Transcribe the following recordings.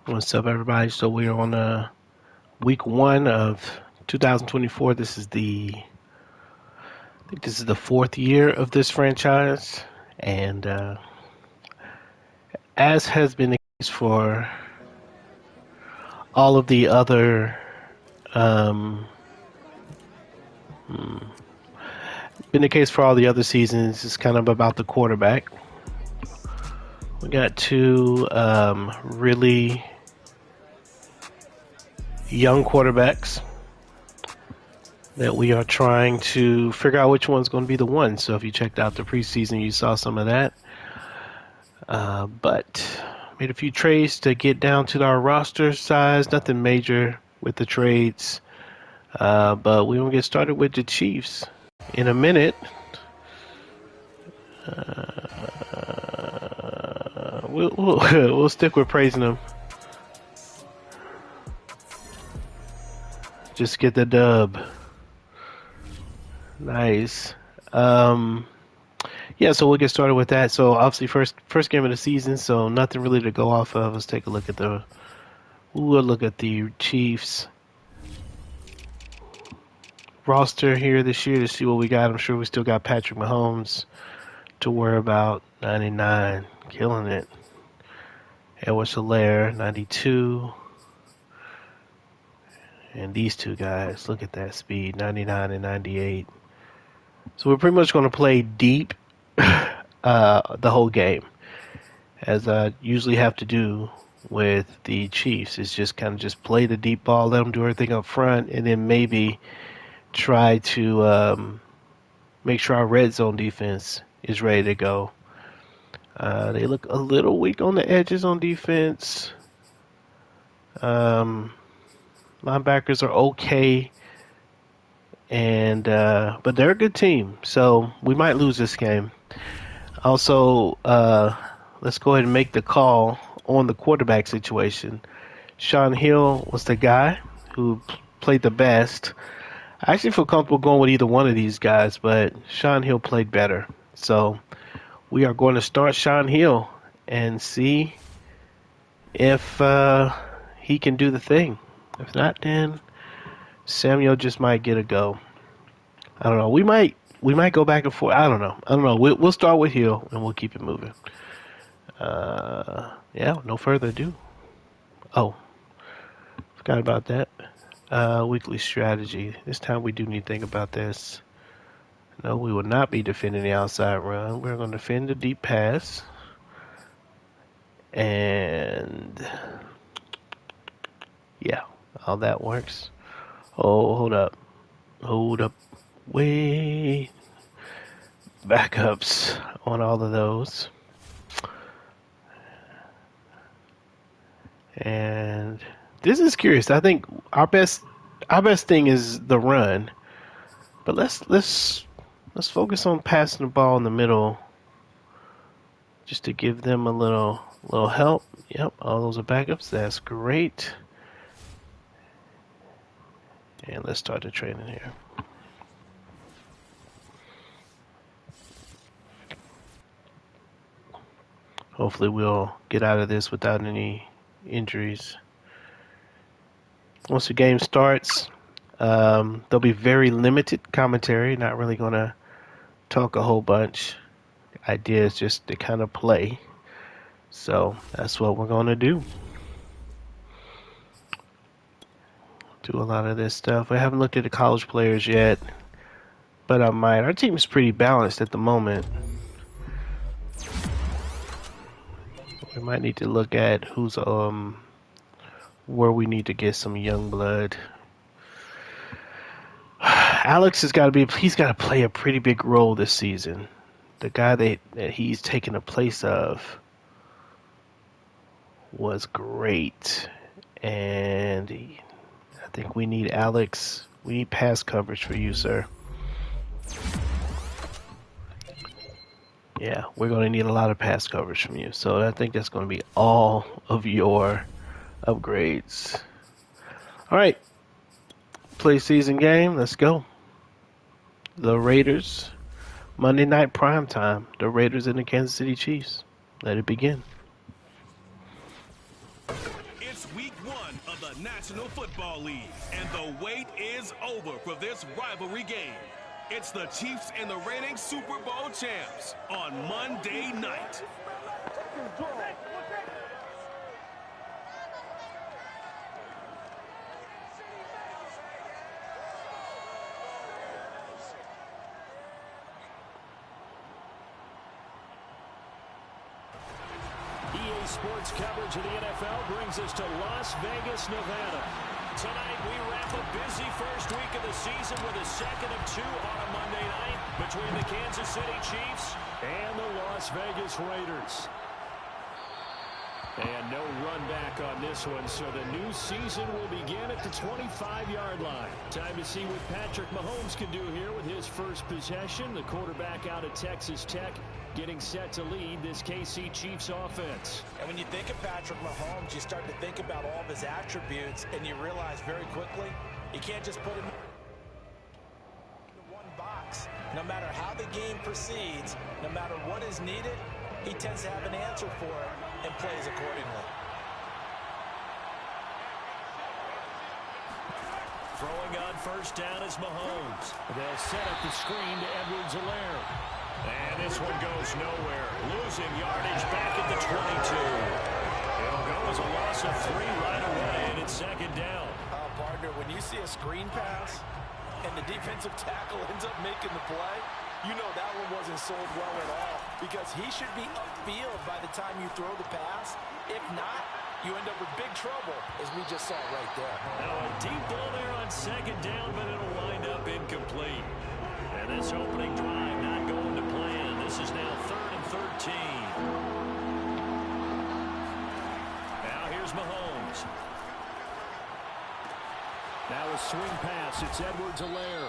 What's up, everybody? So we're on week one of 2024. I think this is the fourth year of this franchise, and as has been the case for all of the other, um, hmm, been the case for all the other seasons. It's kind of about the quarterback. We got two really young quarterbacks that we are trying to figure out which one's going to be the one. So if you checked out the preseason, you saw some of that. But made a few trades to get down to our roster size. Nothing major with the trades. But we will get started with the Chiefs in a minute. We'll stick with praising them. Just get the dub. Nice. Yeah, so we'll get started with that. So obviously first game of the season, so nothing really to go off of. Let's take a look at the Chiefs roster here this year to see what we got. I'm sure we still got Patrick Mahomes to worry about. 99, killing it. Edwards-Helaire, 92. And these two guys, look at that speed, 99 and 98. So we're pretty much going to play deep the whole game, as I usually have to do with the Chiefs. Is just kind of just play the deep ball, let them do everything up front, and then maybe try to make sure our red zone defense is ready to go. They look a little weak on the edges on defense. Linebackers are okay, and but they're a good team, so we might lose this game. Also, let's go ahead and make the call on the quarterback situation. Sean Hill was the guy who played the best. I actually feel comfortable going with either one of these guys, but Sean Hill played better. So we are going to start Sean Hill and see if he can do the thing. If not, then Samuel just might get a go. I don't know. We might go back and forth. I don't know. We'll start with Hill and we'll keep it moving. Yeah. No further ado. Oh, forgot about that. Weekly strategy. This time we do need to think about this. No, we will not be defending the outside run. We're going to defend the deep pass. And yeah, all that works. Oh, hold up. Hold up. Wait. Backups on all of those. And this is curious. I think our best thing is the run. But let's focus on passing the ball in the middle just to give them a little help. Yep, all those are backups. That's great. And let's start the training here. Hopefully we'll get out of this without any injuries. Once the game starts, there'll be very limited commentary. Not really going to talk a whole bunch. The idea is just to kind of play. So that's what we're going to do. Do a lot of this stuff. I haven't looked at the college players yet, but I might. Our team is pretty balanced at the moment. We might need to look at who's where we need to get some young blood. Alex has got to be. He's got to play a pretty big role this season. The guy that he's taken the place of was great, and I think we need Alex. We need pass coverage for you, sir. Yeah, we're going to need a lot of pass coverage from you. So I think that's going to be all of your upgrades. All right, play season game. Let's go. The Raiders, Monday night prime time. The Raiders and the Kansas City Chiefs. Let it begin. It's National Football League, and the wait is over for this rivalry game. It's the Chiefs and the reigning Super Bowl champs on Monday night. EA Sports coverage of the NFL brings us to Las Vegas, Nevada. Tonight we wrap a busy first week of the season with a second of two on a Monday night between the Kansas City Chiefs and the Las Vegas Raiders. And no run back on this one, so the new season will begin at the 25-yard line. Time to see what Patrick Mahomes can do here with his first possession. The quarterback out of Texas Tech getting set to lead this KC Chiefs offense. And when you think of Patrick Mahomes, you start to think about all of his attributes, and you realize very quickly you can't just put him in one box. No matter how the game proceeds, no matter what is needed, he tends to have an answer for it and plays accordingly. Throwing on first down is Mahomes. They'll set up the screen to Edwards-Helaire. And this one goes nowhere. Losing yardage back at the 22. It'll go as a loss of 3 right away, and it's second down. Partner, when you see a screen pass and the defensive tackle ends up making the play, you know that one wasn't sold well at all, because he should be upfield by the time you throw the pass. If not, you end up with big trouble, as we just saw right there. Now a deep ball there on second down, but it'll wind up incomplete. And this opening drive not going to plan. This is now 3rd and 13. Now here's Mahomes. Now a swing pass. It's Edwards-Helaire.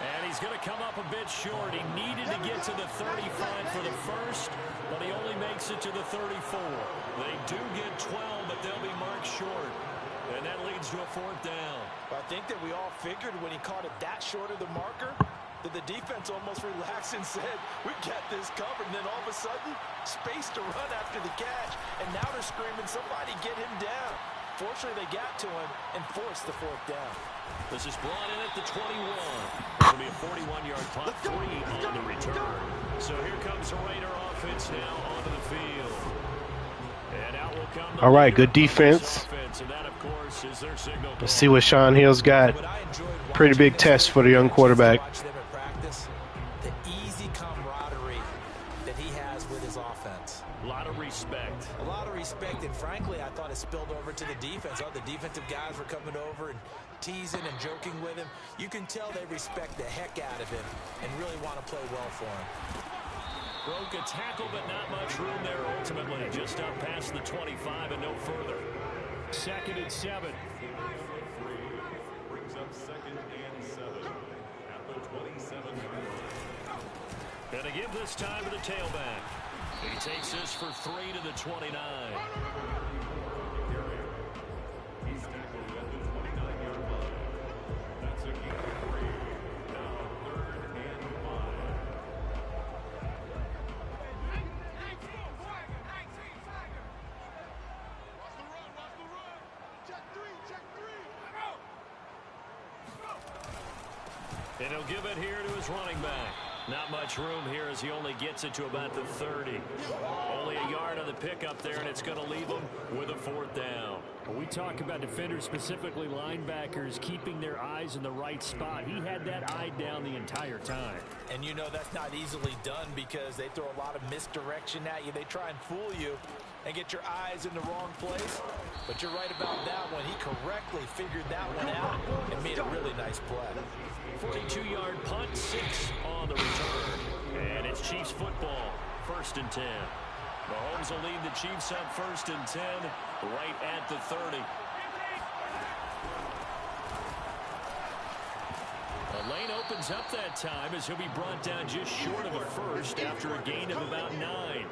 And he's going to come up a bit short. He needed to get to the 35 for the first, but he only makes it to the 34. They do get 12, but they'll be marked short. And that leads to a 4th down. I think that we all figured when he caught it that short of the marker that the defense almost relaxed and said, we got this covered. And then all of a sudden, space to run after the catch. And now they're screaming, somebody get him down. Fortunately, they got to him and forced the 4th down. This is brought in at the 21. It'll be a 41-yard punt, 3 on the return. So here comes the Raider offense now onto the field. And out will come the all right, good defense. And that, of course, is their signal. Let's see what Sean Hill's got. Pretty big test for the young quarterback. The easy camaraderie that he has with his offense. A lot of respect. A lot of respect, and frankly, I thought it spilled over to the defense. Oh, the defensive guys were coming over and teasing and joking with him. You can tell they respect the heck out of him and really want to play well for him. Broke a tackle, but not much room there ultimately. Just up past the 25 and no further. 2nd and 7. Brings up 2nd and 7 at the 27. Gonna give this time to the tailback. He takes this for 3 to the 29. He's tackled at the 29-yard line. That's a gain of 3. Now 3rd and 5. And he'll give it here to his running back. Not much room here as he only gets it to about the 30. Only a yard on the pickup there, and it's going to leave him with a 4th down. When we talk about defenders, specifically linebackers, keeping their eyes in the right spot, he had that eye down the entire time. And you know that's not easily done because they throw a lot of misdirection at you. They try and fool you and get your eyes in the wrong place. But you're right about that one. He correctly figured that one out and made a really nice play. 42-yard punt, 6 on the return. And it's Chiefs football, 1st and 10. Mahomes will lead the Chiefs up 1st and 10, right at the 30. The lane opens up that time as he'll be brought down just short of a first after a gain of about 9.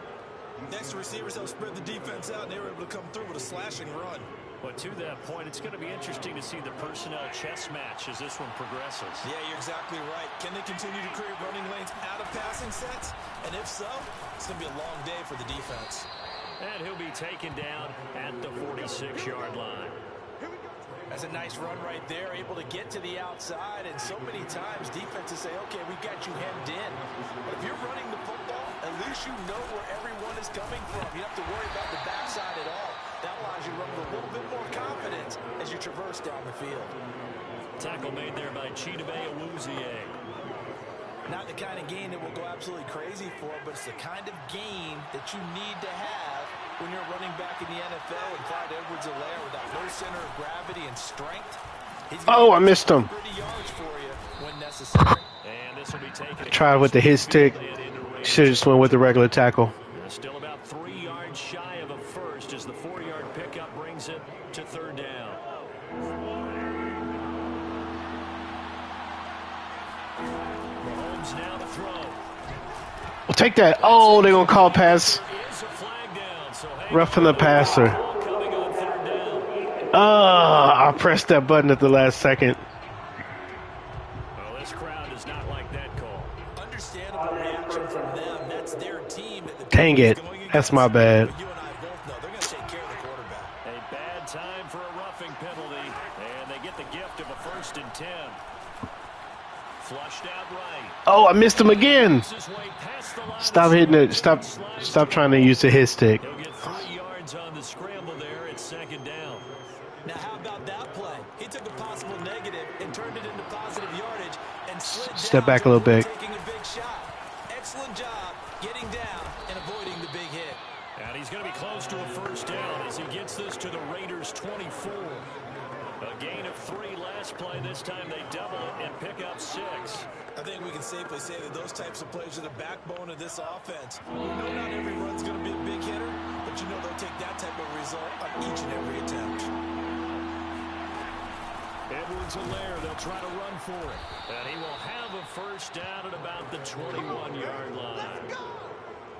Next, receivers help spread the defense out, and they were able to come through with a slashing run. But to that point, it's going to be interesting to see the personnel chess match as this one progresses. Yeah, you're exactly right. Can they continue to create running lanes out of passing sets? And if so, it's going to be a long day for the defense. And he'll be taken down at the 46-yard line. That's a nice run right there, able to get to the outside, and so many times defenses say, okay, we've got you hemmed in. But if you're running the football, at least you know where everyone is coming from. You don't have to worry about the backside at all. That allows you to run with a little bit more confidence as you traverse down the field. Tackle made there by Chidobe Awuzie. Not the kind of gain that will go absolutely crazy for, but it's the kind of gain that you need to have when you're running back in the NFL. And Clyde Edwards-Helaire with that low center of gravity and strength. Oh, I missed him. Yards for you when necessary. And this will be taken. Tried with the hit stick. Should have just went with the regular tackle. Still about 3 yards shy of a first as the 4-yard pickup brings it to third down. Mahomes now to throw. We'll take that. Oh, they're going to call pass. Roughing the passer. I pressed that button at the last second. Well, this crowd does not like that call. Understandable reaction from them. That's their team. Dang it. That's my bad. You and I both know they're going to take care of the quarterback. A bad time for a roughing penalty, and they get the gift of a 1st and 10. Flushed out right. Oh, I missed him again. Stop hitting it. Stop trying to use the hit stick. He'll get 3 yards on the scramble there at 2nd down. Now, how about that play? He took a possible negative and turned it into positive yardage and slid Step down back a little bit. taking a big shot. Excellent job getting down and avoiding the big hit. And he's going to be close to a 1st down as he gets this to the Raiders' 24. A gain of 3 last play. This time they double it and pick up 6. I think we can safely say that those types of plays are the backbone of this offense. We know not every run's going to be a big hitter, but you know they'll take that type of result on each and every attempt. Edwards-Helaire, they'll try to run for it. And he will have a 1st down at about the 21-yard line.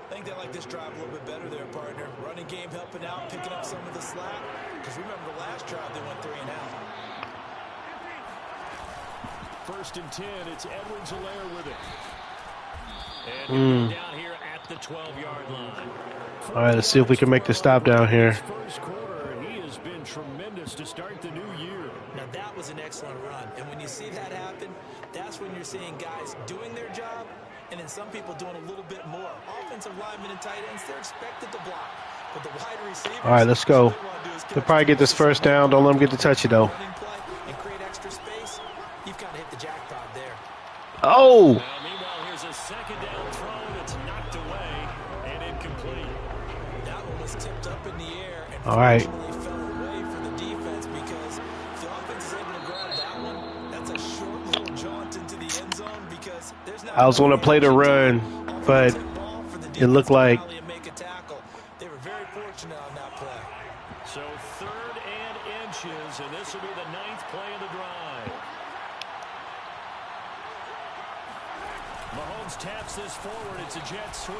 I think they like this drive a little bit better there, partner. Running game helping out, picking up some of the slack. Because remember the last drive, they went 3 and out. 1st and 10, it's Edwards-Helaire with it. And down here at the 12-yard line. All right, let's see if we can make the stop down here. First quarter, he has been tremendous to start the new year. Now that was an excellent run. And when you see that happen, that's when you're seeing guys doing their job and then some people doing a little bit more. Offensive linemen and tight ends, they're expected to block. But the wide receivers, all right, let's go. They'll probably get this 1st down. Don't let them get to touch it, though. And create extra space. You've kind of hit the jackpot there. Oh! Now, meanwhile, here's a 2nd down throw that's knocked away and incomplete. That one was tipped up in the air and all right. fell away for the defense because if the offense is able to grab that one, that's a short little jaunt into the end zone because there's not. I was going to play the run, but it looked like. They were very fortunate on that play. So 3rd and inches, and this will be the 9th play of the drive. Mahomes taps this forward. It's a jet sweep.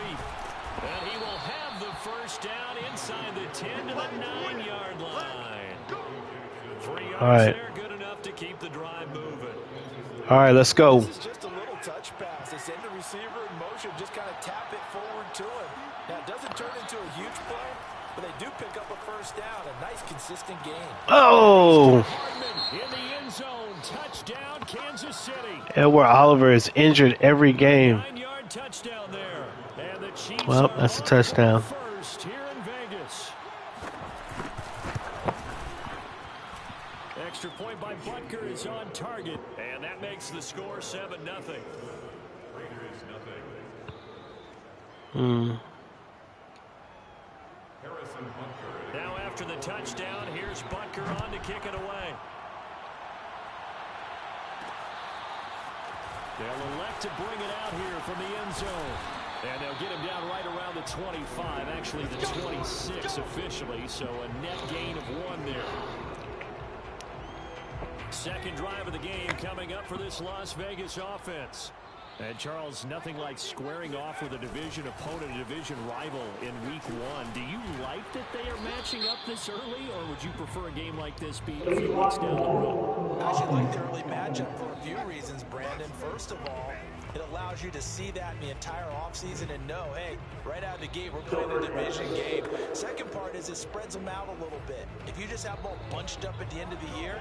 And he will have the 1st down inside the 10 to the 9-yard line. 3 yards there, good enough to keep the drive moving. All right, let's go. This is just a little touch pass. They send the receiver in motion, just kind of tap it forward to him. Now, it doesn't turn into a huge play, but they do pick up a 1st down. A nice, consistent gain. Oh! In the end zone, touchdown, Kansas City. Edward Oliver is injured every game. 9-yard touchdown there. And the Chiefs well, that's a touchdown. First here in Vegas. Extra point by Butker is on target, and that makes the score 7-0. Raiders nothing. Harrison Butker. Now after the touchdown, here's Butker on to kick it away. They'll elect to bring it out here from the end zone. And they'll get him down right around the 25, actually the 26 officially, so a net gain of 1 there. 2nd drive of the game coming up for this Las Vegas offense. And Charles, nothing like squaring off with a division opponent, a division rival in week 1. Do you like that they are matching up this early, or would you prefer a game like this be a few weeks down the road? I actually like the early matchup for a few reasons, Brandon. First of all, It allows you to see that in the entire offseason and know, hey, right out of the gate, we're playing a division game. Second part is it spreads them out a little bit. If you just have them all bunched up at the end of the year,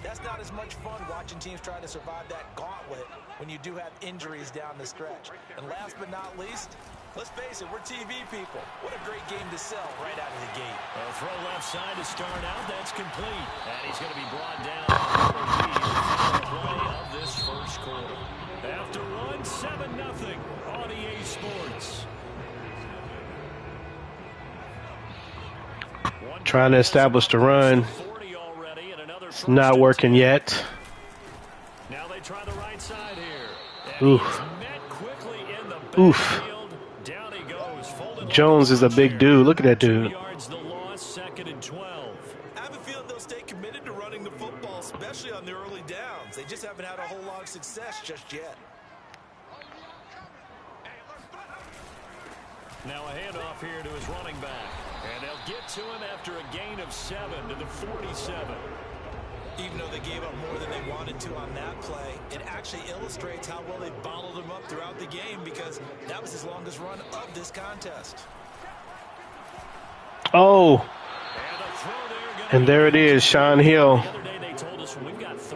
that's not as much fun watching teams try to survive that gauntlet when you do have injuries down the stretch. And last but not least, let's face it, we're TV people. What a great game to sell right out of the gate. A throw left side to start out. That's complete. And he's going to be brought down on the lead for the play of this first quarter. After one, 7-0 on EA Sports. Trying to establish the run. It's not working yet. Now they try the right side here. Oof. Met quickly in the Oof. backfield. Down he goes. Jones is a big dude. Look at that dude. 2 yards the loss, 2nd and 12. I have a feeling they'll stay committed to running the football, especially on the early downs. They just haven't had a whole lot of success just yet. Now a handoff here to his running back. And they'll get to him after a gain of 7 to the 47. Even though they gave up more than they wanted to on that play, it actually illustrates how well they bottled him up throughout the game because that was his longest run of this contest. Oh. And there it is, Sean Hill.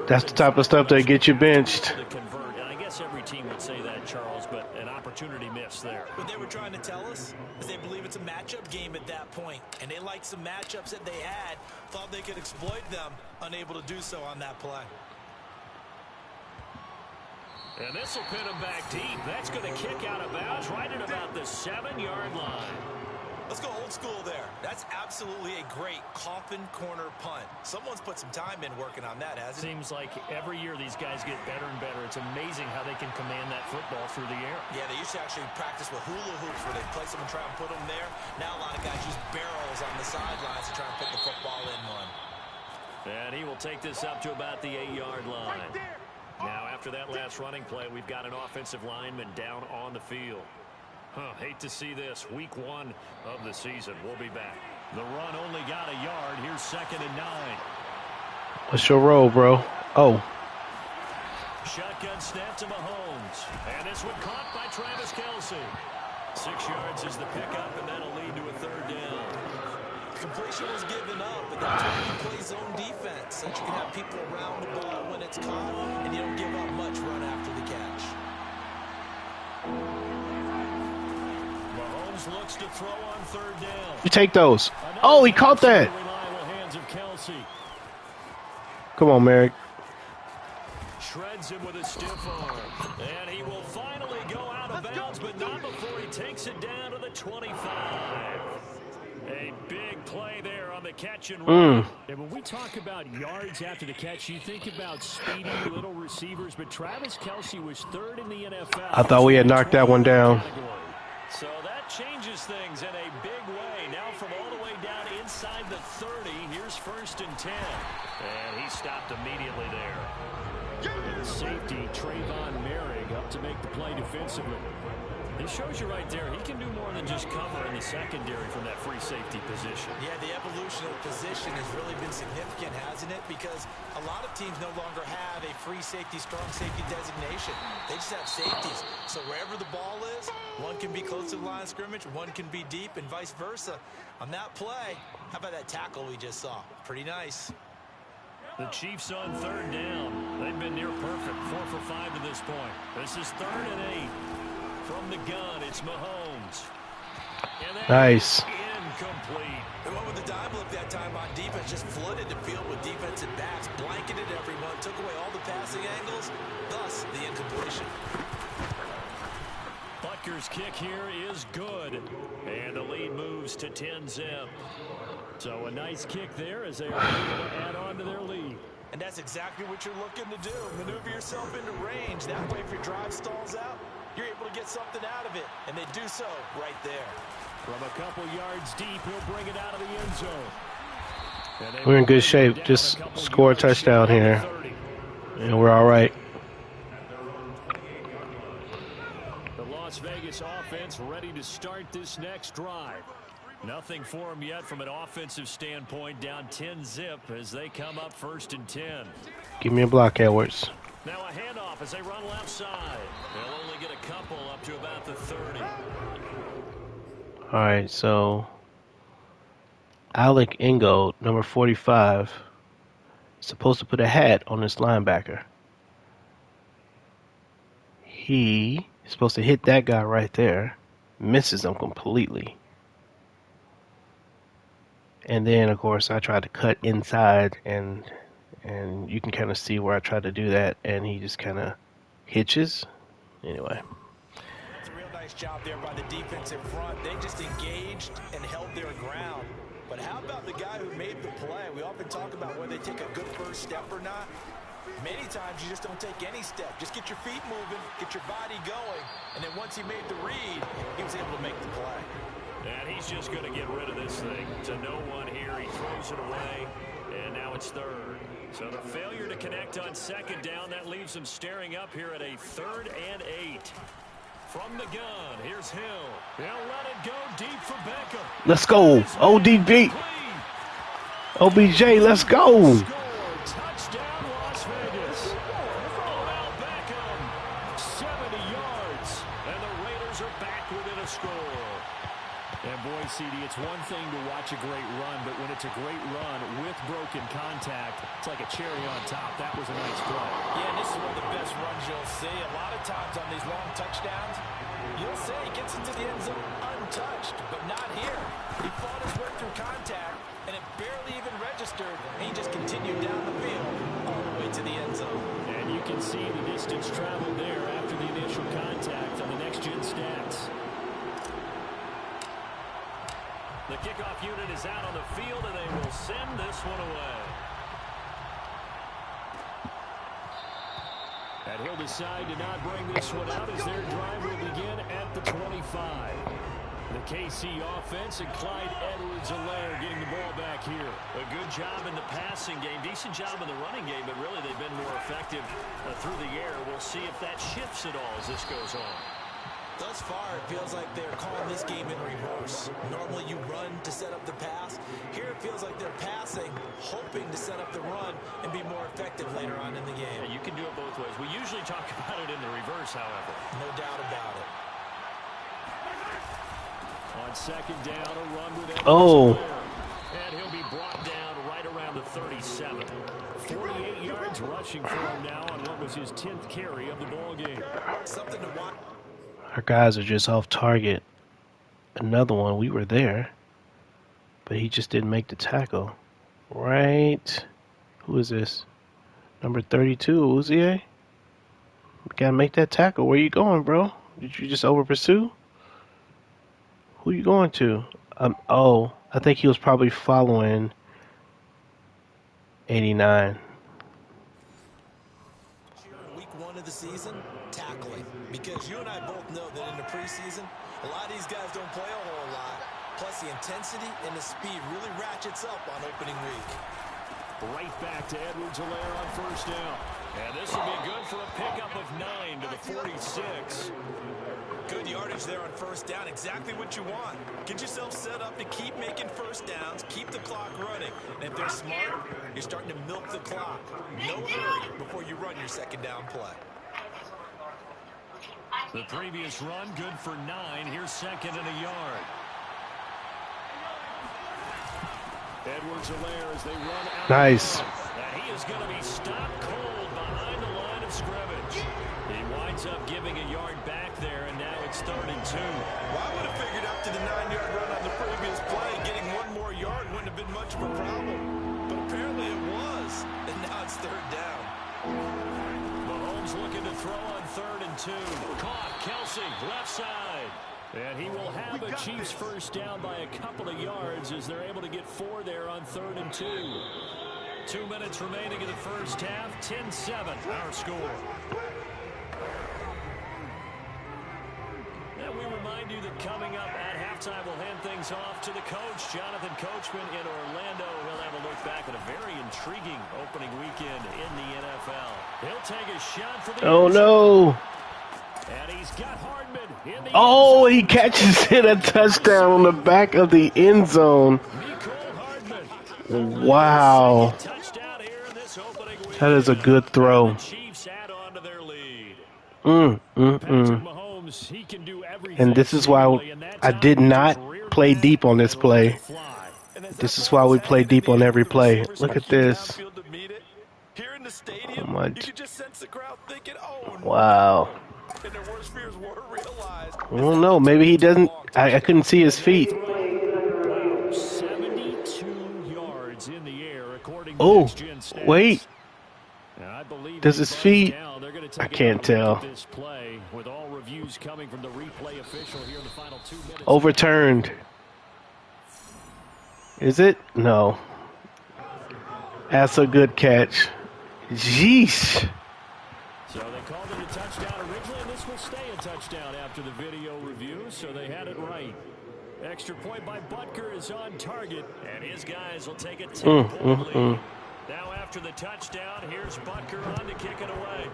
That's the type of stuff that get you benched. And I guess every team would say that, Charles, but an opportunity missed there. What they were trying to tell us is they believe it's a matchup game at that point, and they liked some matchups that they had, thought they could exploit them, unable to do so on that play. And this will pin him back deep. That's going to kick out of bounds right at about the 7-yard line. Let's go old school there. That's absolutely a great coffin corner punt. Someone's put some time in working on that, hasn't it? Seems like every year these guys get better and better. It's amazing how they can command that football through the air. Yeah, they used to actually practice with hula hoops where they place them and try and put them there. Now a lot of guys use barrels on the sidelines to try and put the football in one. And he will take this up to about the 8-yard line. Now after that last running play, we've got an offensive lineman down on the field. Hate to see this. Week 1 of the season. We'll be back. The run only got a yard. Here's 2nd and 9. What's your role, bro? Oh. Shotgun snap to Mahomes. And this one caught by Travis Kelce. 6 yards is the pickup, and that'll lead to a 3rd down. Completion was given up, but that's why you play zone defense, so that you can have people around the ball when it's caught, and you don't give up much run after the catch. Mahomes looks to throw on 3rd down. You take those. Oh, he caught that. Reliable hands of Kelce. Come on, Merrick. Shreds him with a stiff arm. And he will finally go out of bounds, but not before he takes it down to the 25. A big play there on the catch and run. And when we talk about yards after the catch, you think about speedy little receivers, but Travis Kelce was 3rd in the NFL. I thought we had knocked that one down. So that changes things in a big way. Now from all the way down inside the 30, here's 1st and 10. And he stopped immediately there. And safety Trayvon Merrick up to make the play defensively. It shows you right there, he can do more than just cover in the secondary from that free safety position. Yeah, the evolution of the position has really been significant, hasn't it? Because a lot of teams no longer have a free safety, strong safety designation. They just have safeties. So wherever the ball is, one can be close to the line of scrimmage, one can be deep, and vice versa. On that play, how about that tackle we just saw? Pretty nice. The Chiefs on 3rd down. They've been near perfect, 4 for 5 to this point. This is 3rd and 8. From the gun, it's Mahomes. Nice. Incomplete. They went with the dime look that time on defense, just flooded the field with defensive backs, blanketed everyone, took away all the passing angles, thus the incompletion. Butker's kick here is good. And the lead moves to 10-zip. So a nice kick there as they are able to add on to their lead. And that's exactly what you're looking to do. Maneuver yourself into range. That way, if your drive stalls out, you're able to get something out of it. And they do so right there. From a couple yards deep, he'll bring it out of the end zone. We're in good shape. Just score a touchdown here, and we're all right. The Las Vegas offense ready to start this next drive. Nothing for them yet from an offensive standpoint. Down 10-zip as they come up 1st and 10. Give me a block, Edwards. Now a handoff as they run left side. They'll only get a couple up to about the 30. All right, so Alec Ingold, number 45, is supposed to put a hat on this linebacker. He is supposed to hit that guy right there, misses him completely. And then, of course, I tried to cut inside, and you can kind of see where I tried to do that, and he just kind of hitches. Anyway. That's a real nice job there by the defensive front. They just engaged and held their ground. But how about the guy who made the play? We often talk about whether they take a good first step or not. Many times you just don't take any step. Just get your feet moving, get your body going, and then once he made the read, he was able to make the play. And he's just going to get rid of this thing. To no one here, he throws it away, and now it's third. So the failure to connect on second down, that leaves him staring up here at a 3rd and 8. From the gun, here's Hill. He'll let it go deep for Beckham. Let's go. ODB. OBJ, let's go. Touchdown, Las Vegas. Odell Beckham, 70 yards. And the Raiders are back within a score. And boy, CD, it's one thing to watch a great run, but when it's a great run with broken contact, it's like a cherry on top. That was a nice play. Yeah, and this is one of the best runs you'll see. A lot of times on these long touchdowns, you'll say he gets into the end zone untouched, but not here. He fought his way through contact, and it barely even registered, and he just continued down the field all the way to the end zone. And you can see the distance traveled there after the initial contact on the next-gen stats. The kickoff unit is out on the field, and they will send this one away. And he'll decide to not bring this one out as their drive will begin at the 25. The KC offense and Clyde Edwards-Helaire getting the ball back here. A good job in the passing game, decent job in the running game, but really they've been more effective through the air. We'll see if that shifts at all as this goes on. Thus far, it feels like they're calling this game in reverse. Normally you run to set up the pass. Here it feels like they're passing, hoping to set up the run and be more effective later on in the game. Yeah, you can do it both ways. We usually talk about it in the reverse, however. No doubt about it. On second down, a run with Edwards. Oh. And he'll be brought down right around the 37. 48 yards rushing for him now on what was his 10th carry of the ball game. Something to watch. Our guys are just off target. Another one, we were there, but he just didn't make the tackle. Right. Who is this? Number 32, Uzier? Gotta make that tackle. Where you going, bro? Did you just over pursue? Who you going to? Oh, I think he was probably following 89. Week 1 of the season, tackling. Because you and I both know that in the preseason, a lot of these guys don't play a whole lot. Plus the intensity and the speed really ratchets up on opening week. Right back to Edwards-Helaire on first down. And this will be good for a pickup of 9 to the 46. Good yardage there on first down. Exactly what you want. Get yourself set up to keep making first downs, keep the clock running. And if they're smart, you're starting to milk the clock. No hurry before you run your second down play. The previous run, good for 9. Here's second and a yard. Edwards-Helaire as they run out. Nice. And he is going to be stopped cold behind the line of scrimmage. He winds up giving a yard back there, and now it's 3rd and 2. Well, I would have figured after the 9-yard run on the previous play, getting one more yard wouldn't have been much of a problem. But apparently it was, and now it's 3rd down. Mahomes looking to throw on 3rd and 2. Caught, Kelsey, left side. And he will have a Chiefs first down by a couple of yards as they're able to get 4 there on 3rd and 2. 2 minutes remaining in the first half. 10-7, our score. And we remind you that coming up at halftime, we'll hand things off to the coach, Jonathan Coachman in Orlando. He'll have a look back at a very intriguing opening weekend in the NFL. He'll take a shot for the Oh, no. And he's got Hardman in the Oh, he catches it, a touchdown on the back of the end zone. Wow. That is a good throw. Chiefs add on Patrick Mahomes, he can do And everything this is why seemingly, and that I time did he just not reared play back deep on this and let it play. fly. And as that This is ball why was we play headed in deep the on air, every the play. receivers Look at looking this. downfield to meet it. Here in the Oh stadium, my. you could just sense the crowd thinking, "Oh Wow. no!" And their worst fears were realized I as don't that know. one Maybe turned he into a doesn't. long I couldn't touchdown. see his feet. Wow, 72 yards in the air, according to Oh, Next Gen wait. Stats. And I believe Does he his buzzed feet? down. They're going to I take another can't look at tell. this play with all reviews coming from the replay official here in the final 2 minutes. Overturned. Is it? No. That's a good catch. Jeez. So they called it a touchdown originally, and this will stay a touchdown after the video review, so they had it right. Extra point by Butker is on target, and his guys will take a 10-point lead. Now after the touchdown, here's Butker on to kick it away.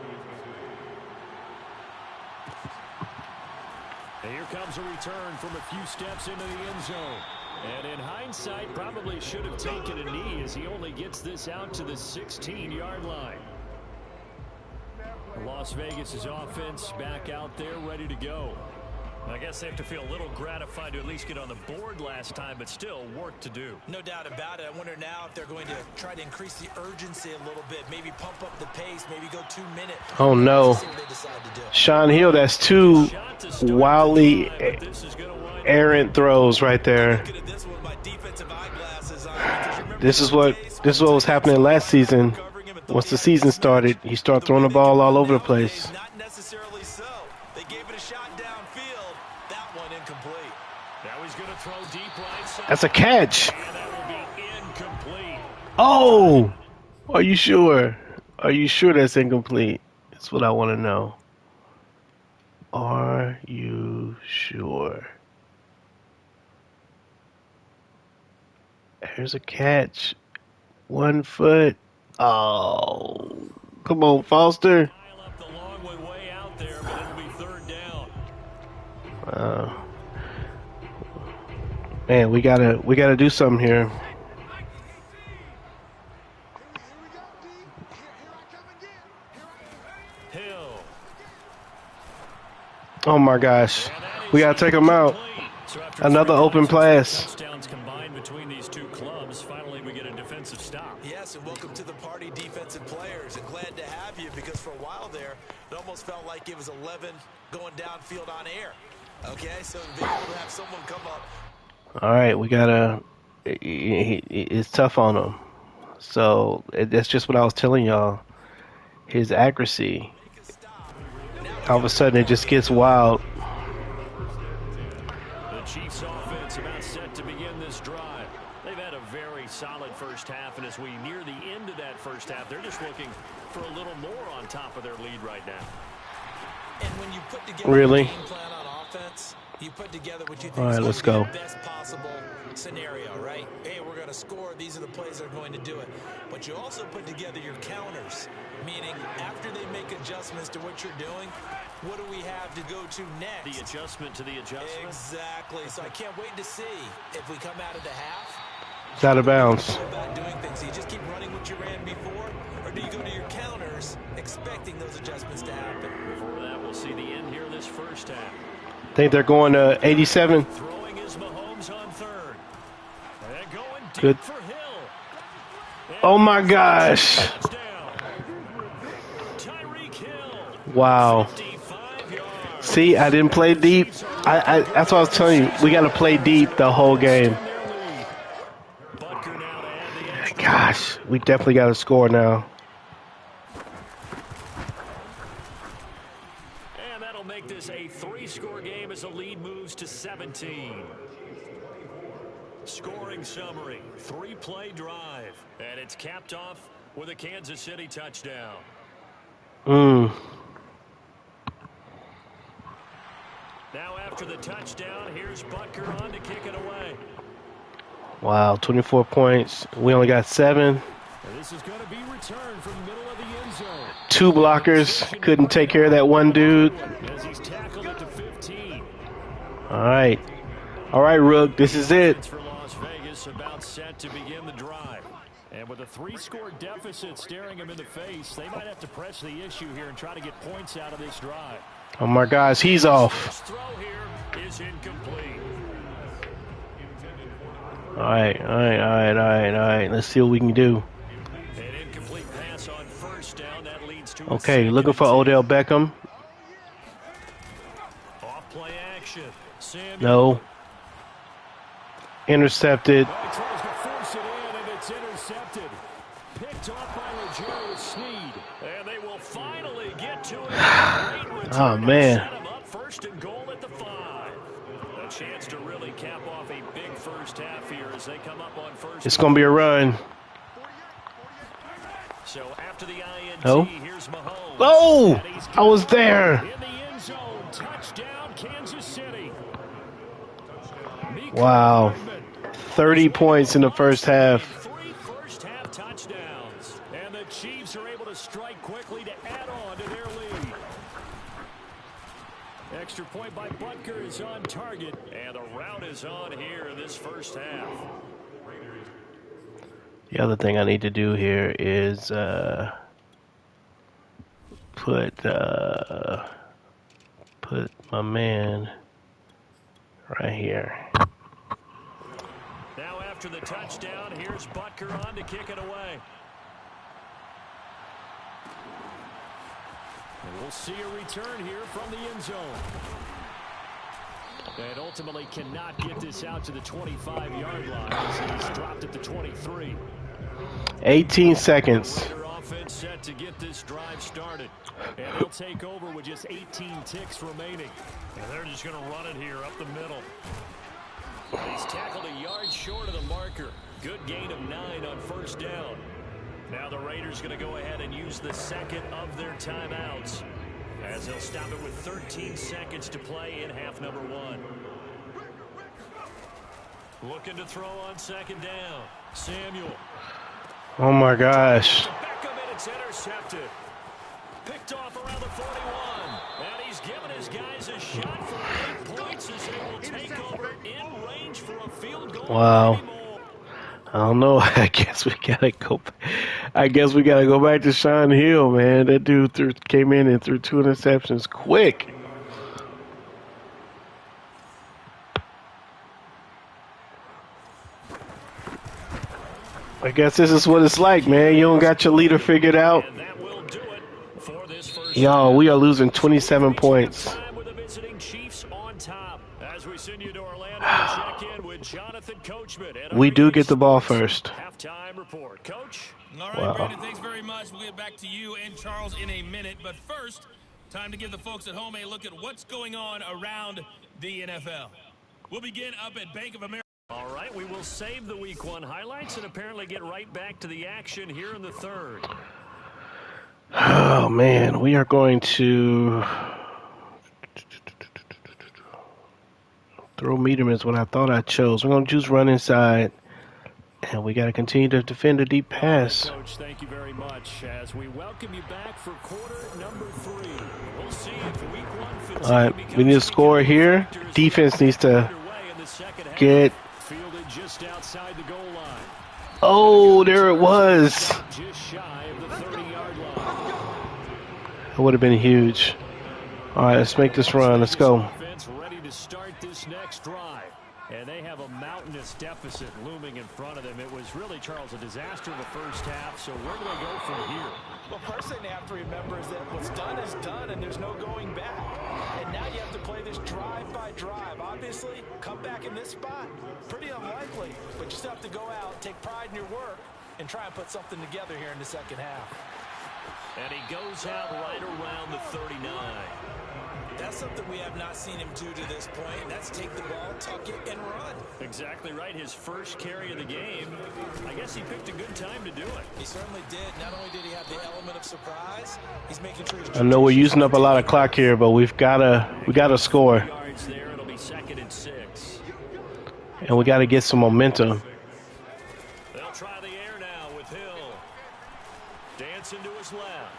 And here comes a return from a few steps into the end zone. And in hindsight, probably should have taken a knee as he only gets this out to the 16-yard line. Las Vegas' offense back out there ready to go. I guess they have to feel a little gratified to at least get on the board last time, but still work to do. No doubt about it. I wonder now if they're going to try to increase the urgency a little bit, maybe pump up the pace, maybe go 2 minutes. Oh no. Sean Hill, that's two wildly errant throws right there. This is what was happening last season. Once the season started, he started throwing the ball all over the place. Not necessarily so. They gave it a shot downfield. That one incomplete. Now he's going to throw deep right side. That's a catch. And that will be incomplete. Oh, are you sure? Are you sure that's incomplete? That's what I want to know. Are you sure? Here's a catch. 1 foot. Oh, come on, Foster. Pile up the long way out there, but it'll be third down. Man, we gotta do something here. Hill. Oh my gosh, we gotta take him out. So after Another open pass. touchdowns combined between these two clubs, finally we get a defensive stop. Yes, and welcome to the party, defensive players. And glad to have you because for a while there, it almost felt like it was 11 going downfield on air. Okay, so being able to have someone come up. All right, we gotta. It's tough on him. So that's just what I was telling y'all. His accuracy. All of a sudden, it just gets wild. The Chiefs offense about set to begin this drive. They've had a very solid first half, and as we near the end of that first half, they're just looking for a little more on top of their lead right now. And when you put together Really? a game plan on offense, you put together what you think All right, is let's going to go. be the best possible scenario, right? Hey, we're going to score. These are the plays that are going to do it. But you also put together your counters, meaning after they make adjustments to what you're doing, what do we have to go to next? The adjustment to the adjustment. Exactly. So I can't wait to see if we come out of the half. It's out of bounds. About doing things. Do you just keep running what you ran before, or do you go to your counters expecting those adjustments to happen? Before that, we'll see the end here this first half. Think they're going to 87. Throwing is Mahomes on third. And going deep Good. for Hill. And Oh my gosh. touchdown. Tyreek Hill. Wow. 55 yards. See, I didn't play deep. That's what I was telling you. We got to play deep the whole game. Butker now to add the extra. Gosh, we definitely got to score now. And that'll make this a 3-score game as the lead moves to 17. Scoring summary, 3-play drive. And it's capped off with a Kansas City touchdown. Now after the touchdown, here's Butker on to kick it away. Wow, 24 points. We only got 7. And this is going to be returned from the middle of the end zone. 2 blockers. Couldn't take care of that one dude. As he's tackled at the 15. All right. All right, Rook, this is it. For Las Vegas, about set to begin the drive. And with a 3-score deficit staring him in the face, they might have to press the issue here and try to get points out of this drive. Oh my gosh, he's off. First throw here is incomplete. All right. Let's see what we can do. An incomplete pass on first down. That leads to Okay, looking for Odell Beckham. Off play action. Samuel. No. Intercepted. He tries to force it in, and it's intercepted. Picked off by L'Jarius Sneed. And they will finally get to it. Great return. Oh, man. Set him up first and goal at the 5. A chance to really cap off a big first half here as they come up on first. It's going to be a run. So after the INT, No. here's Mahomes. Oh, I was there. In the end zone, touchdown, Kansas City. Wow. 30 points in the first half. 3 first-half touchdowns. And the Chiefs are able to strike quickly to add on to their lead. Extra point by Butker is on target. And the route is on here in this first half. The other thing I need to do here is put my man right here. Now after the touchdown, here's Butker on to kick it away. And we'll see a return here from the end zone. And ultimately cannot get this out to the 25-yard line as he's dropped at the 23. 18 seconds. Their offense set to get this drive started. And they'll take over with just 18 ticks remaining. And they're just going to run it here up the middle. He's tackled a yard short of the marker. Good gain of 9 on first down. Now the Raiders going to go ahead and use the second of their timeouts, as they'll stop it with 13 seconds to play in half number 1. Looking to throw on second down. Samuel. Oh my gosh. Beckham, and it's intercepted. Picked off around the 41. And he's given his guys a shot for 8 points as they will take over in range for a field goal. Wow. I don't know. I guess we gotta go back to Sean Hill, man. That dude came in and threw 2 interceptions quick. I guess this is what it's like, man. You don't got your leader figured out. And that will do it for this first Yo, we are losing 27 points. with the visiting Chiefs on top. As we send you to Orlando to check in with Jonathan Coachman. And We do get the ball first. Halftime report. Coach? All right, Wow. Brandon, thanks very much. We'll get back to you and Charles in a minute. But first, time to give the folks at home a look at what's going on around the NFL. We'll begin up at Bank of America. All right, we will save the Week 1 highlights and apparently get right back to the action here in the third. Oh, man. We are going to throw Meterman is what I thought I chose. We're going to choose run inside. And we got to continue to defend a deep pass. Coach, thank you very much. As we welcome you back for quarter number 3. We'll see if Week 1 fatigue All right, we need a score here. Defense needs to get. Fielded just outside the goal line. Oh, there it was. Just shy of the 30-yard line. It would have been huge. All right, let's make this run. Let's go. Offense ready to start this next drive. And they have a mountainous deficit looming in front of them. It was really, Charles, a disaster in the first half. So where do they go from here? Well, first thing they have to remember is that what's done is done, and there's no going back. And now you have to play this drive by drive. Obviously, come back in this spot, pretty unlikely. But you still have to go out, take pride in your work, and try and put something together here in the second half. And he goes out right around the 39. That's something we have not seen him do to this point. That's take the ball, tuck it, and run. Exactly right. His first carry of the game. I guess he picked a good time to do it. He certainly did. Not only did he have the element of surprise, he's making sure. I know we're using up a lot of clock here, but we gotta score, Yards there. It'll be 2nd and 6. and we gotta get some momentum. They'll try the air now with Hill. Dancing to his left.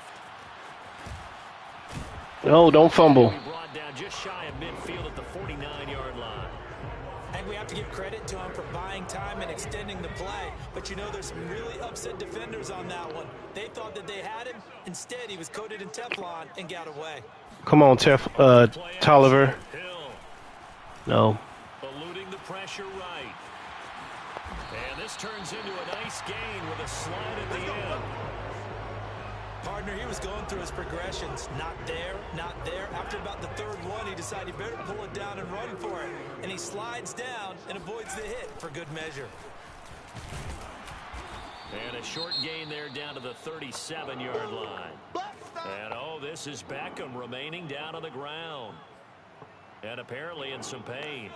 No, don't fumble. Brought down just shy of midfield at the 49-yard line. And think we have to give credit to him for buying time and extending the play. But you know, there's some really upset defenders on that one. They thought that they had him. Instead, he was coated in Teflon and got away. Come on, Tolliver. No. Eluding the pressure right. And this turns into a nice gain with a slide at the end. Partner, he was going through his progressions. Not there, not there. After about the third one, he decided he better pull it down and run for it. And he slides down and avoids the hit for good measure. And a short gain there down to the 37-yard line. And, oh, this is Beckham remaining down on the ground. And apparently in some pain.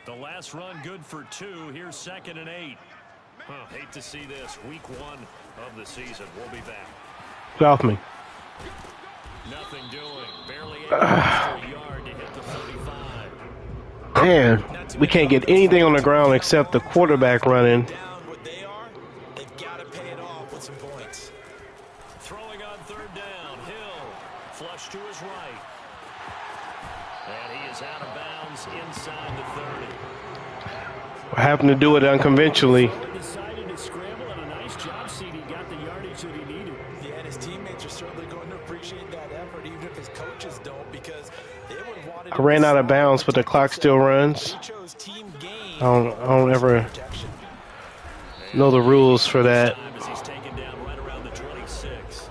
The last run good for 2. Here's 2nd and 8. Hate to see this. Week 1 of the season. We'll be back. Get off me. Nothing doing. Barely able to a yard to hit the 35. Man, we can't get anything on the ground except the quarterback running. Down what they are, they've got to pay it off with some points. Throwing on 3rd down. Hill. Flush to his right. And he is out of bounds inside the 30. We're having to do it unconventionally. Decided to scramble, and a nice job, CD got the yardage that he needed. Yeah, and his teammates are certainly going to appreciate that effort, even if his coaches don't, because they would have wanted. I ran out of bounds, but the clock still runs. I don't ever know the rules for that. He's taken down right around the 26.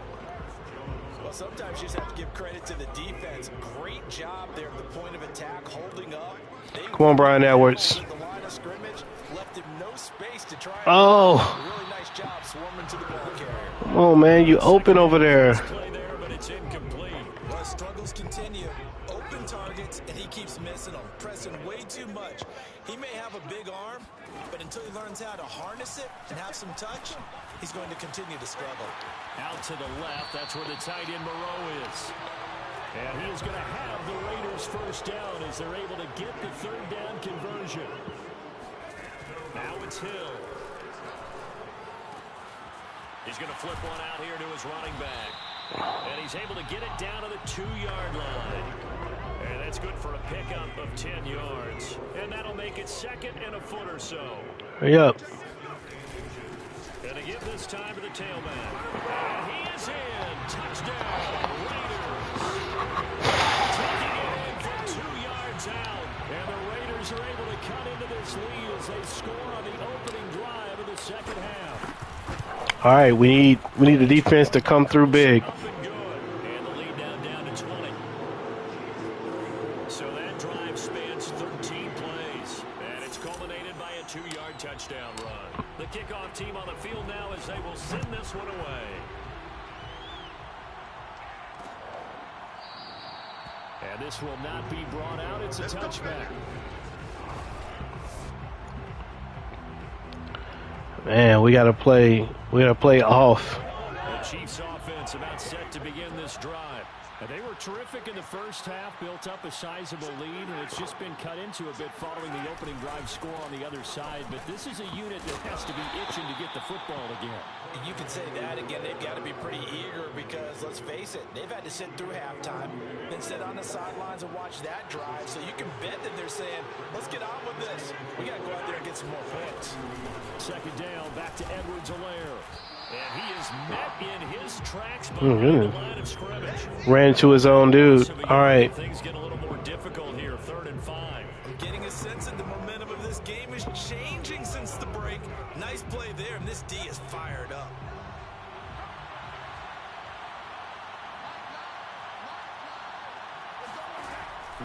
Well, sometimes you just have to give credit to the defense. Great job there at the point of attack, holding up. Come on, Brian Edwards. The line of scrimmage left him no space to try. Oh. Really nice job swarming to the ball carrier. Come on, man. You open over there. Play there, but it's incomplete. Well, struggles continue. Open targets, and he keeps missing them, pressing way too much. He may have a big arm, but until he learns how to harness it and have some touch, he's going to continue to struggle. Out to the left, that's where the tight end Moreau is. And he is going to have the Raiders first down as they're able to get the 3rd down conversion. Now it's Hill. He's going to flip one out here to his running back. And he's able to get it down to the 2-yard line. And that's good for a pickup of 10 yards. And that'll make it 2nd and a foot or so. Hurry up. And to give this time to the tailback. And he is in. Touchdown, Raiders. Taking it in from 2 yards out. And the Raiders are able to cut into this lead as they score on the opening drive of the 2nd half. All right, we need the defense to come through big. Up and good. And the lead down to 20. So that drive spans 13 plays. And it's culminated by a 2-yard touchdown run. The kickoff team on the field now as they will send this one away. And this will not be brought out. It's a touchback. Man, we gotta play off. The Chiefs offense about set to begin this drive. And they were terrific in the first half, built up a sizable lead, and it's just been cut into a bit following the opening drive score on the other side. But this is a unit that has to be itching to get the football again. You can say that again. They've got to be pretty eager because, let's face it, they've had to sit through halftime, then sit on the sidelines and watch that drive. So you can bet that they're saying, let's get on with this. We got to go out there and get some more points. 2nd down, back to Edwards-Helaire. And he is met in his tracks behind the line of scrimmage. Ran into his own dude. All right. Things get a little more difficult here, 3rd and 5. I'm getting a sense that the momentum of this game is changing since the break. Nice play there, and this D is fired up.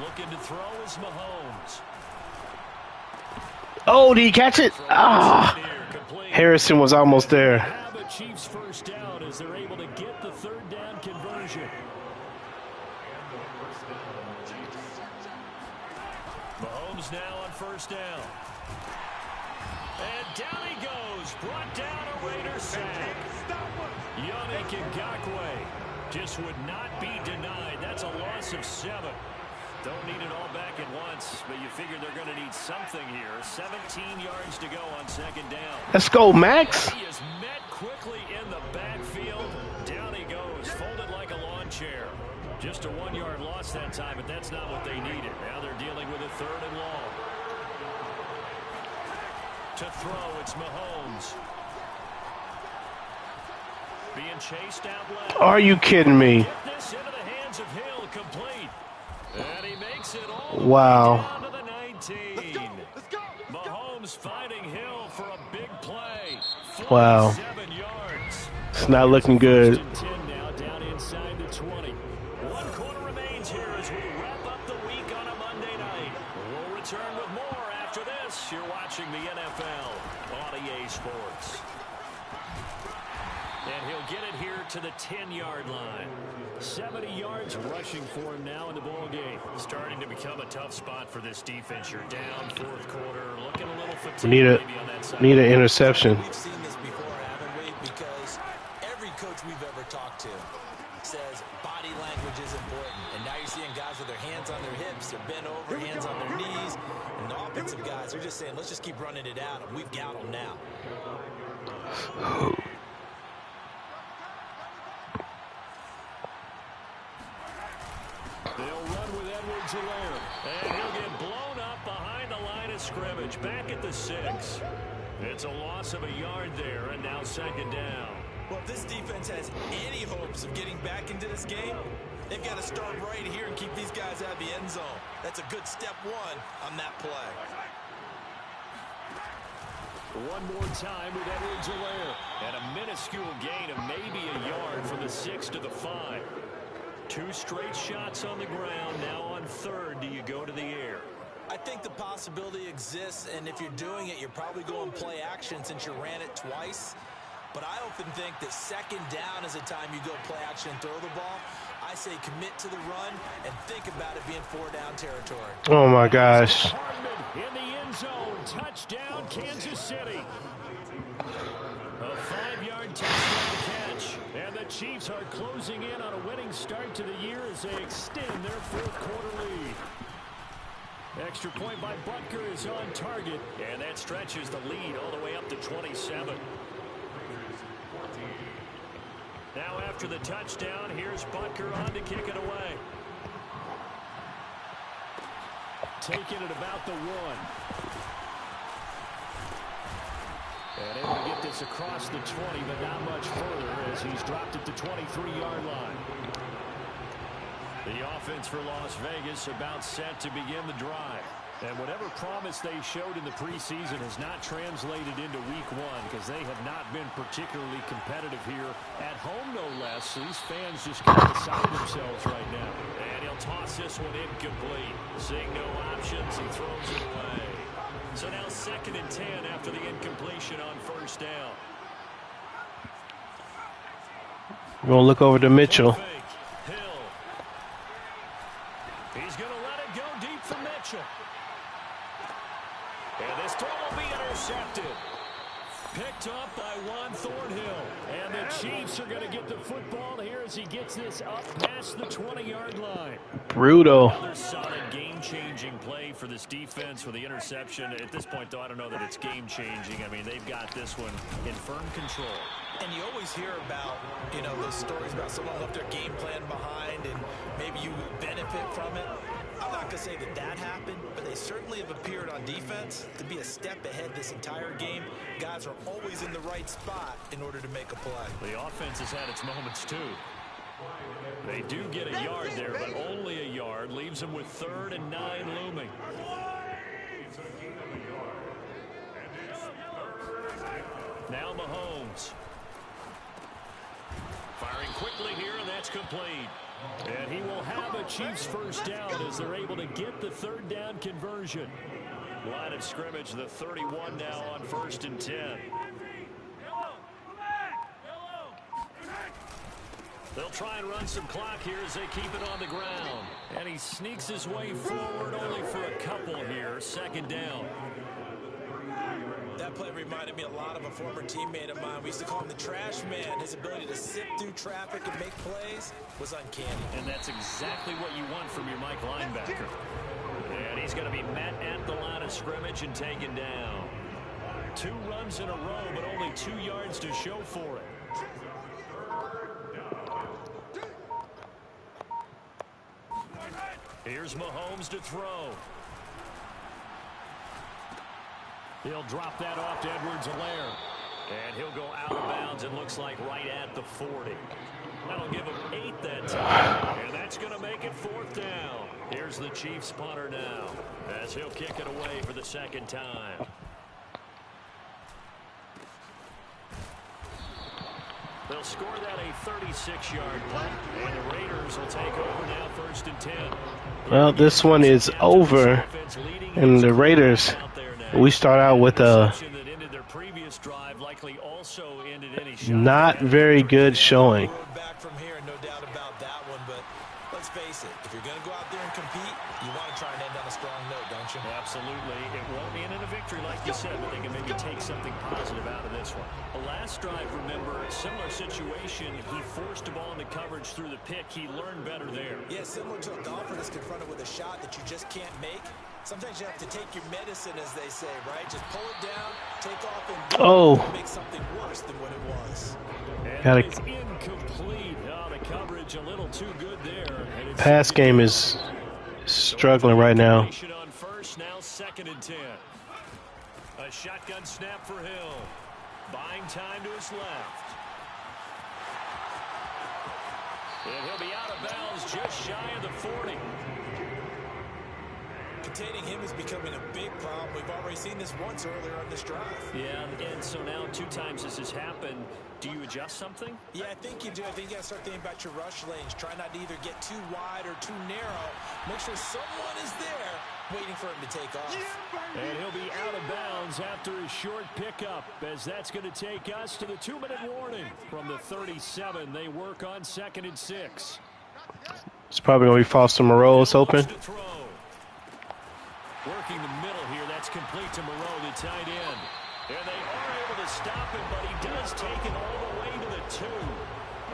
Looking to throw is Mahomes. Oh, did he catch it? Ah. Harrison was almost there. Have a Chiefs first down as they're able to get the 3rd down conversion. Mahomes now on 1st down. And down he goes. Brought down a Raiders sack. Yannick Ngakoue just would not be denied. That's a loss of 7. Don't need it all back at once, but you figure they're going to need something here. 17 yards to go on 2nd down. Let's go, Max. He is met quickly in the backfield. Down he goes, folded like a lawn chair. Just a 1-yard loss that time, but that's not what they needed. Now they're dealing with a 3rd and long. To throw, it's Mahomes. Being chased out left. Are you kidding me? Get this into the hands of Hill, complete. And he makes it all the Wow. way down to the 19. Mahomes finding Hill for a big play. Wow. 47 yards. It's not looking good. First and 10 now, down inside the 20. 1 quarter remains here as we wrap up the week on a Monday night. We'll return with more after this. You're watching the NFL on EA Sports. And he'll get it here to the 10-yard line. 70 yards rushing for him now in the ball game. Starting to become a tough spot for this defense. You're down fourth quarter, looking a little fatigued maybe on that side. Need an interception. We've seen this before, haven't we? Because every coach we've ever talked to says body language is important. And now you're seeing guys with their hands on their hips, they're bent over, hands on their knees. And the offensive guys are just saying, let's just keep running it out. And we've got them now. They'll run with Edwards-Helaire. And he'll get blown up behind the line of scrimmage. Back at the 6. It's a loss of a yard there, and now second down. Well, if this defense has any hopes of getting back into this game, they've got to start right here and keep these guys out of the end zone. That's a good step one on that play. One more time with Edwards-Helaire. And a minuscule gain of maybe a yard from the 6 to the 5. 2 straight shots on the ground. Now on third, do you go to the air? I think the possibility exists, and if you're doing it, you're probably going play action since you ran it twice. But I often think that second down is a time you go play action and throw the ball. I say commit to the run and think about it being 4-down territory. Oh, my gosh. Hardman in the end zone. Touchdown, Kansas City. A 5-yard touchdown catch. And the Chiefs are closing in on a winning start to the year as they extend their fourth quarter lead. Extra point by Butker is on target. And that stretches the lead all the way up to 27. Now after the touchdown, here's Butker on to kick it away. Taking it about the 1. And able to get this across the 20, but not much further as he's dropped it to 23-yard line. The offense for Las Vegas about set to begin the drive. And whatever promise they showed in the preseason has not translated into week 1 because they have not been particularly competitive here at home, no less. So these fans just can't decide themselves right now. And he'll toss this one incomplete. Seeing no options, he throws it away. So now 2nd and 10 after the incompletion on first down. We're going to look over to Mitchell. Hill. He's going to let it go deep for Mitchell. And this throw will be intercepted. Picked up by Juan Thornhill. And the Chiefs are going to get the football here as he gets this up past the 20-yard line. Brutal. Another solid game-changing play for this defense with the interception. At this point, though, I don't know that it's game-changing. I mean, they've got this one in firm control. And you always hear about, you know, those stories about someone left their game plan behind and maybe you benefit from it. I'm not going to say that that happened, but they certainly have appeared on defense to be a step ahead this entire game. Guys are always in the right spot in order to make a play. The offense has had its moments, too. They do get a yard there, but only a yard. Leaves them with 3rd and 9 looming. Now Mahomes. Firing quickly here, and that's complete. And he will have a Chiefs first down as they're able to get the 3rd down conversion. Line of scrimmage, the 31 now on 1st and 10. They'll try and run some clock here as they keep it on the ground. And he sneaks his way forward only for a couple here. 2nd down. That play reminded me a lot of a former teammate of mine. We used to call him the trash man. His ability to sift through traffic and make plays was uncanny. And that's exactly what you want from your Mike linebacker. And he's going to be met at the line of scrimmage and taken down. 2 runs in a row, but only 2 yards to show for it. Here's Mahomes to throw. He'll drop that off to Edwards-Helaire. And he'll go out of bounds, it looks like right at the 40. That'll give him 8 that time. And that's going to make it 4th down. Here's the Chiefs punter now, as he'll kick it away for the 2nd time. They'll score that a 36-yard punt, and the Raiders will take over now 1st and 10. Well, this one is over, and the Raiders, we start out with a not very good showing. Back from here, no doubt about that one, but let's face it, if you're going to go out there and compete, you want to try and end on a strong note, don't you? Absolutely. It won't end in a victory like you said, but they can maybe take something positive out of this one. The last drive, remember, similar situation. He forced the ball into coverage through the pick. He learned better there. Yeah, similar to a golfer that's confronted with a shot that you just can't make. Sometimes you have to take your medicine, as they say, right? Just pull it down, take off, and make something worse than what it was. And it's incomplete. Oh, the coverage a little too good there. Pass game is struggling right now. On first, now 2nd and 10. A shotgun snap for Hill. Buying time to his left. And he'll be out of bounds just shy of the 40. Containing him is becoming a big problem. We've already seen this once earlier on this drive. Yeah, and so now 2 times this has happened. Do you adjust something? Yeah, I think you do. I think you got to start thinking about your rush lanes. Try not to either get too wide or too narrow. Make sure someone is there waiting for him to take off. And he'll be out of bounds after his short pickup, as that's going to take us to the 2-minute warning. From the 37, they work on 2nd and 6. It's probably going to be Foster Moreau is open. Working the middle here, that's complete to Moreau, the tight end. And they are able to stop him, but he does take it all the way to the 2.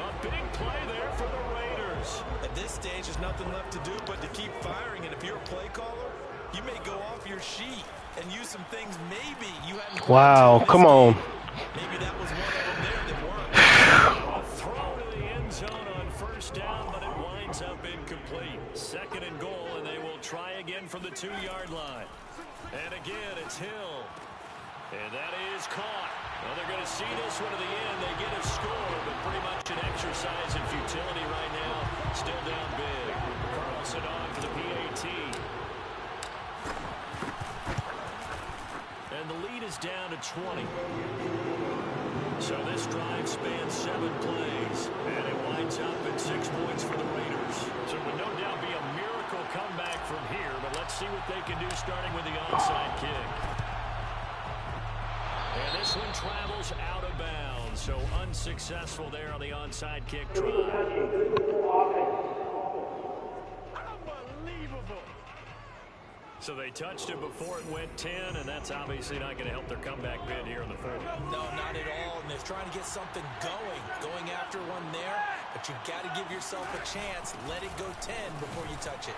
A big play there for the Raiders. At this stage, there's nothing left to do but to keep firing. And if you're a play caller, you may go off your sheet and use some things maybe you hadn't. Wow, come on. Maybe that was one of them there that worked. A throw to the end zone on 1st down, but it winds up incomplete. 2nd and goal, and they will try again from the 2-yard line. And again, it's Hill. And that is caught. Well, they're going to see this one to the end. They get a score, but pretty much an exercise in futility right now. Still down big. Carlson on for the PAT. And the lead is down to 20. So this drive spans 7 plays. And it winds up at 6 points for the Raiders. So it would no doubt be a miracle comeback from here, but let's see what they can do starting with the onside kick. And this one travels out of bounds, so unsuccessful there on the onside kick drive. Unbelievable. So they touched it before it went 10, and that's obviously not going to help their comeback bid here in the 4th. No, not at all. And they're trying to get something going after one there. But you've got to give yourself a chance. Let it go 10 before you touch it.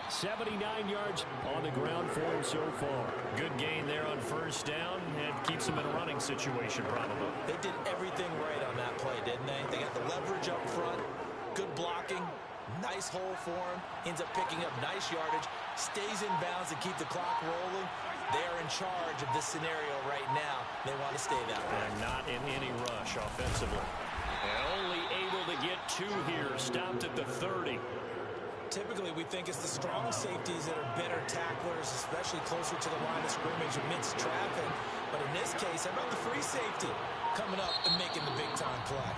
79 yards on the ground for him so far. Good gain there on 1st down, and keeps him in a running situation probably. They did everything right on that play, didn't they? They got the leverage up front, good blocking, nice hole for him, ends up picking up nice yardage, stays in bounds to keep the clock rolling. They're in charge of this scenario right now. They want to stay that way. And not in any rush offensively. And only able to get 2 here, stopped at the 30. Typically, we think it's the strong safeties that are better tacklers, especially closer to the line of scrimmage amidst traffic. But in this case, how about the free safety coming up and making the big-time play?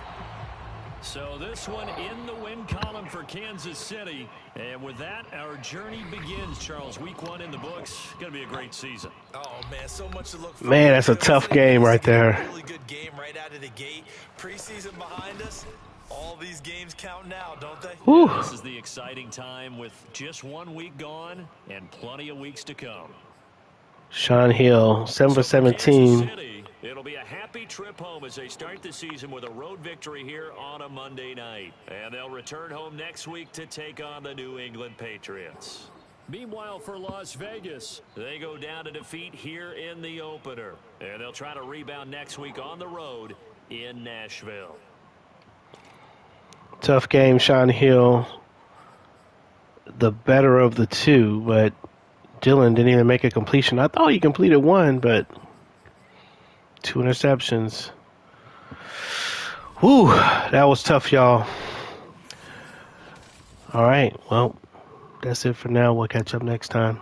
So this one in the win column for Kansas City. And with that, our journey begins, Charles. Week 1 in the books. Going to be a great season. Oh, man, so much to look forward to. Man, that's a tough game right there. Really good game right out of the gate. Preseason behind us. All these games count now, don't they? Whew. This is the exciting time with just 1 week gone and plenty of weeks to come. Sean Hill, 7 for 17. City, it'll be a happy trip home as they start the season with a road victory here on a Monday night. And they'll return home next week to take on the New England Patriots. Meanwhile, for Las Vegas, they go down to defeat here in the opener. And they'll try to rebound next week on the road in Nashville. Tough game, Sean Hill, the better of the two, but Dylan didn't even make a completion. I thought he completed one, but 2 interceptions. Whew, that was tough, y'all. All right, well, that's it for now. We'll catch up next time.